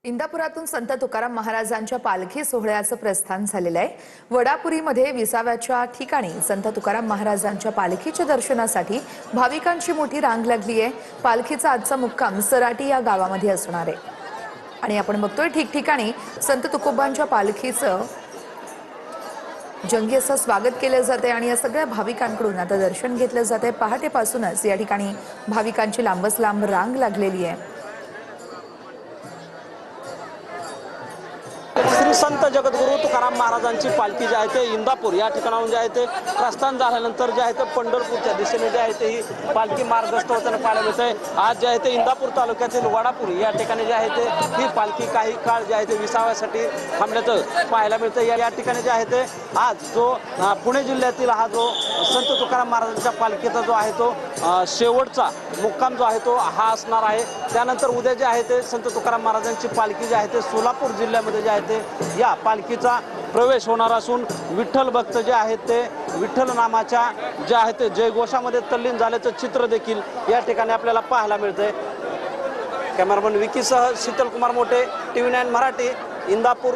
इंदापुरातून संत तुकाराम महाराजांच्या पालखी सोहळ्याचं प्रस्थान झालेलं आहे। वडापुरीमध्ये विसाव्याच्या ठिकाणी संत तुकाराम महाराजांच्या पालखीच्या दर्शनासाठी भाविकांची मोठी रांग लागली आहे। पालखीचा आजचा मुक्काम सराटी या गावामध्ये असणार आहे आणि आपण बघतोय ठिकठिकाणी संत तुकोबांच्या पालखीचं जंगी असं स्वागत केलं जाते आणि या सगळ्या भाविकांकडून आता दर्शन घेतलं जाते। पहाटेपासूनच या ठिकाणी भाविकांची लांबच लांब रांग लागलेली आहे। श्री संत जगद्गुरु तुकाराम महाराजांची पालखी जी आहे ते इंदापूर या ठिकाणाहून जे आहे ते प्रस्थान झाल्यानंतर जे आहे ते पंढरपूरच्या दिशेने जे आहे ते ही पालखी मार्गस्थ होताना पाहायला मिळते। आज जे आहे ते इंदापूर तालुक्यातील वडापूर या ठिकाणी जे आहे ते ही पालखी काही काळ जे आहे ते विसाव्यासाठी थांबल्याचं पाहायला मिळतं। या ठिकाणी जे आहे ते आज जो पुणे जिल्ह्यातील हा जो संत तुकाराम महाराजांच्या पालखीचा जो आहे तो शेवटचा मुक्काम जो आहे तो हा असणार आहे। त्यानंतर उद्या जे आहे ते संत तुकाराम महाराजांची पालखी जी आहे ते सोलापूर जिल्ह्यामध्ये जे आहे ते या पालखीचा प्रवेश होणार असून विठ्ठल भक्त जे आहेत ते विठ्ठल नामाच्या जे आहे ते जयघोषामध्ये तल्लीन झाल्याचं चित्र देखील या ठिकाणी आपल्याला पाहायला मिळतंय। कॅमेरामन विकीसह शीतल कुमार मोठे, TV9 मराठी, इंदापूर।